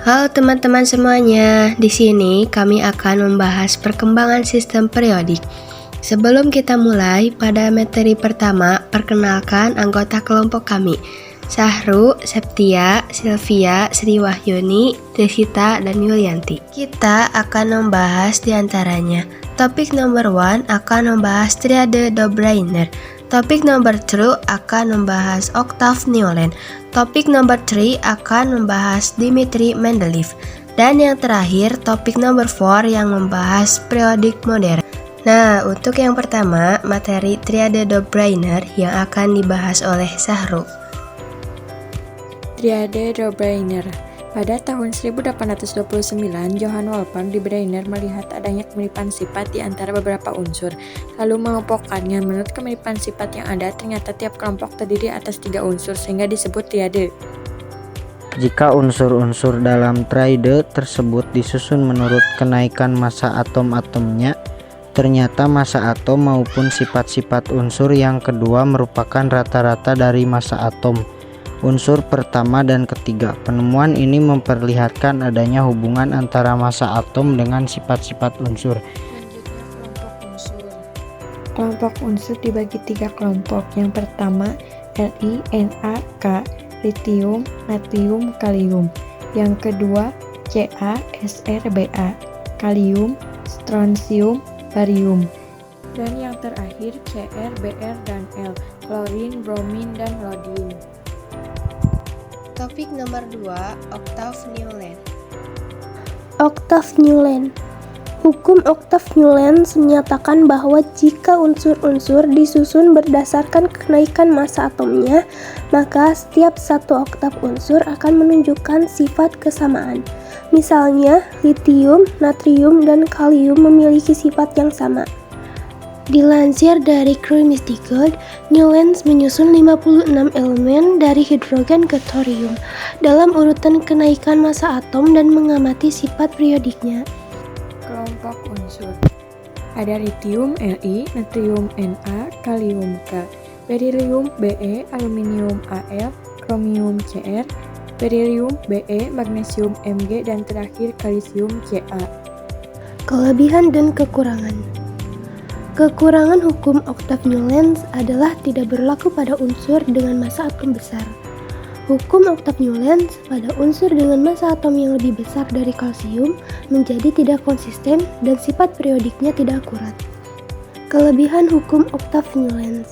Halo teman-teman semuanya, di sini kami akan membahas perkembangan sistem periodik. Sebelum kita mulai, pada materi pertama, perkenalkan anggota kelompok kami. Sahru, Septia, Sylvia, Sri Wahyuni, Desita, dan Yulianti. Kita akan membahas diantaranya. Topik nomor 1 akan membahas triade Dobereiner. Topik nomor 2 akan membahas Octave Newland. Topik nomor 3 akan membahas Dmitri Mendeleev. Dan yang terakhir, topik nomor 4 yang membahas periodik modern. Nah, untuk yang pertama, materi triade Dobereiner yang akan dibahas oleh Sahru. Triade Dobereiner. Pada tahun 1829, Johann Wolfgang Dobereiner melihat adanya kemiripan sifat di antara beberapa unsur, lalu mengelompokkannya. Menurut kemiripan sifat yang ada, ternyata tiap kelompok terdiri atas 3 unsur, sehingga disebut triade. Jika unsur-unsur dalam triade tersebut disusun menurut kenaikan massa atom-atomnya, ternyata massa atom maupun sifat-sifat unsur yang kedua merupakan rata-rata dari massa atom unsur pertama dan ketiga. Penemuan ini memperlihatkan adanya hubungan antara massa atom dengan sifat-sifat unsur. Selanjutnya, kelompok unsur. Kelompok unsur dibagi 3 kelompok. Yang pertama, Li, Na, K, litium, natrium, kalium. Yang kedua, Ca, Sr, Ba, kalium, strontium, barium. Dan yang terakhir, Cr, Br, dan L, klorin, bromin, dan rhodium. Topik nomor 2, Octave Newland. Octave Newland. Hukum Octave Newland menyatakan bahwa jika unsur-unsur disusun berdasarkan kenaikan massa atomnya, maka setiap satu oktav unsur akan menunjukkan sifat kesamaan. Misalnya, litium, natrium, dan kalium memiliki sifat yang sama. Dilansir dari Chemistry, Newland menyusun 56 elemen dari hidrogen ke thorium dalam urutan kenaikan massa atom dan mengamati sifat periodiknya. Kelompok unsur. Ada litium Li, natrium Na, kalium K, berilium Be, aluminium Al, kromium Cr, berilium Be, magnesium Mg, dan terakhir kalsium Ca. Kelebihan dan kekurangan. Kekurangan hukum Octave Newland adalah tidak berlaku pada unsur dengan massa atom besar. Hukum Octave Newland pada unsur dengan massa atom yang lebih besar dari kalsium menjadi tidak konsisten dan sifat periodiknya tidak akurat. Kelebihan hukum Octave Newland.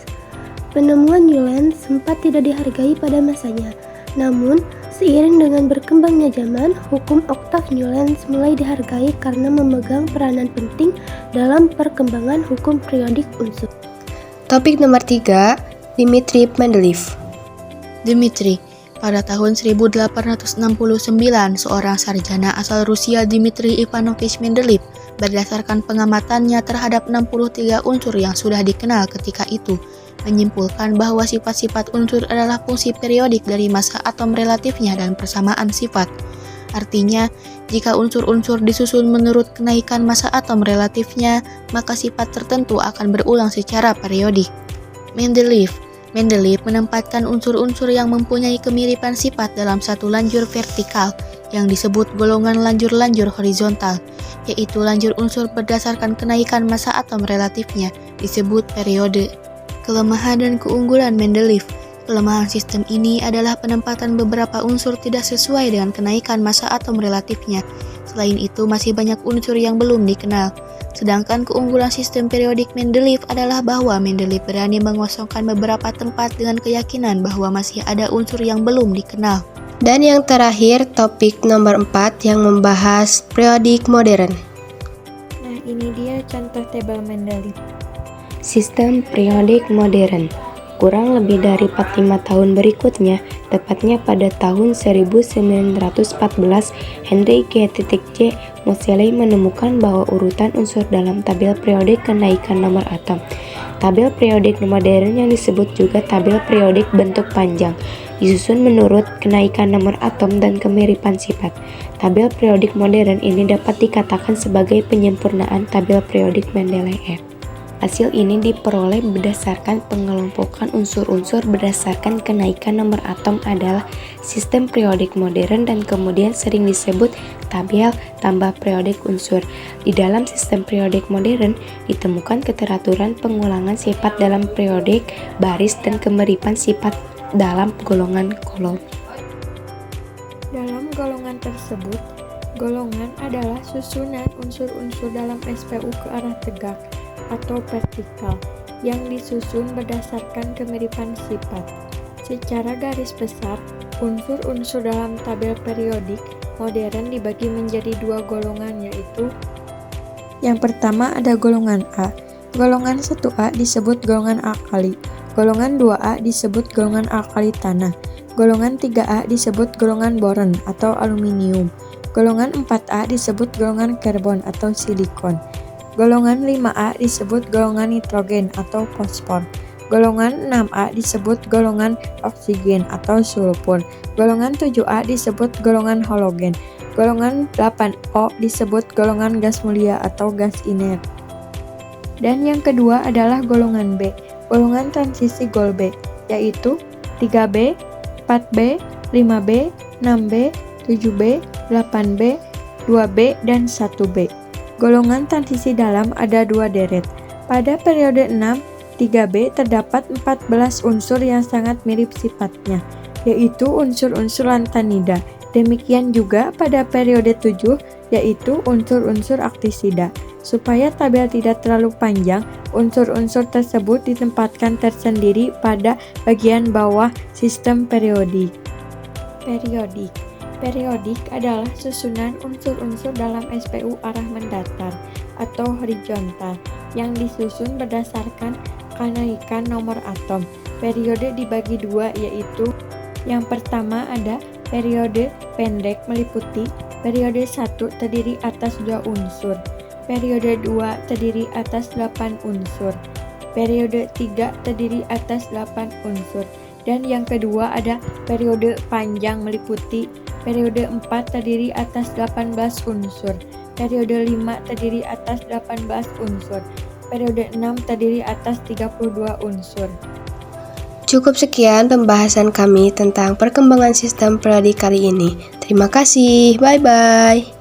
Penemuan Newland sempat tidak dihargai pada masanya, namun seiring dengan berkembangnya zaman, hukum Octave Newland mulai dihargai karena memegang peranan penting dalam perkembangan hukum periodik unsur. Topik nomor 3, Dmitri Mendeleev. Dmitri. Pada tahun 1869, seorang sarjana asal Rusia, Dmitri Ivanovich Mendeleev, berdasarkan pengamatannya terhadap 63 unsur yang sudah dikenal ketika itu, menyimpulkan bahwa sifat-sifat unsur adalah fungsi periodik dari massa atom relatifnya dan persamaan sifat. Artinya, jika unsur-unsur disusun menurut kenaikan massa atom relatifnya, maka sifat tertentu akan berulang secara periodik. Mendeleev menempatkan unsur-unsur yang mempunyai kemiripan sifat dalam satu lanjur vertikal yang disebut golongan lanjur-lanjur horizontal, yaitu lanjur unsur berdasarkan kenaikan massa atom relatifnya disebut periode. Kelemahan dan keunggulan Mendeleev. Kelemahan sistem ini adalah penempatan beberapa unsur tidak sesuai dengan kenaikan massa atom relatifnya. Selain itu, masih banyak unsur yang belum dikenal. Sedangkan keunggulan sistem periodik Mendeleev adalah bahwa Mendeleev berani mengosongkan beberapa tempat dengan keyakinan bahwa masih ada unsur yang belum dikenal. Dan yang terakhir, topik nomor 4 yang membahas periodik modern. Nah, ini dia contoh tabel Mendeleev. Sistem periodik modern. Kurang lebih dari 45 tahun berikutnya, tepatnya pada tahun 1914, Henry G.J. Moseley menemukan bahwa urutan unsur dalam tabel periodik kenaikan nomor atom. Tabel periodik modern yang disebut juga tabel periodik bentuk panjang, disusun menurut kenaikan nomor atom dan kemiripan sifat. Tabel periodik modern ini dapat dikatakan sebagai penyempurnaan tabel periodik Mendeleev. Hasil ini diperoleh berdasarkan pengelompokan unsur-unsur berdasarkan kenaikan nomor atom adalah sistem periodik modern dan kemudian sering disebut tabel tambah periodik unsur. Di dalam sistem periodik modern ditemukan keteraturan pengulangan sifat dalam periodik baris dan kemiripan sifat dalam golongan kolom. Dalam golongan tersebut, golongan adalah susunan unsur-unsur dalam SPU ke arah tegak atau vertikal yang disusun berdasarkan kemiripan sifat. Secara garis besar, unsur-unsur dalam tabel periodik modern dibagi menjadi dua golongan, yaitu yang pertama ada golongan A. Golongan 1A disebut golongan alkali, golongan 2A disebut golongan alkali tanah, golongan 3A disebut golongan boron atau aluminium, golongan 4A disebut golongan karbon atau silikon, golongan 5A disebut golongan nitrogen atau fosfor, golongan 6A disebut golongan oksigen atau sulfur, golongan 7A disebut golongan halogen, golongan 8O disebut golongan gas mulia atau gas inert. Dan yang kedua adalah golongan B, golongan transisi Golbe, yaitu 3B, 4B, 5B, 6B, 7B, 8B, 2B, dan 1B. Golongan transisi dalam ada dua deret. Pada periode 6, 3B terdapat 14 unsur yang sangat mirip sifatnya, yaitu unsur-unsur lantanida. Demikian juga pada periode 7, yaitu unsur-unsur aktisida. Supaya tabel tidak terlalu panjang, unsur-unsur tersebut ditempatkan tersendiri pada bagian bawah sistem periodik. Periodik adalah susunan unsur-unsur dalam SPU arah mendatar atau horizontal yang disusun berdasarkan kenaikan nomor atom. Periode dibagi dua, yaitu yang pertama ada periode pendek meliputi periode 1 terdiri atas 2 unsur, periode 2 terdiri atas 8 unsur, periode 3 terdiri atas 8 unsur, dan yang kedua ada periode panjang meliputi periode 4 terdiri atas 18 unsur, periode 5 terdiri atas 18 unsur, periode 6 terdiri atas 32 unsur. Cukup sekian pembahasan kami tentang perkembangan sistem periodik kali ini. Terima kasih, bye-bye.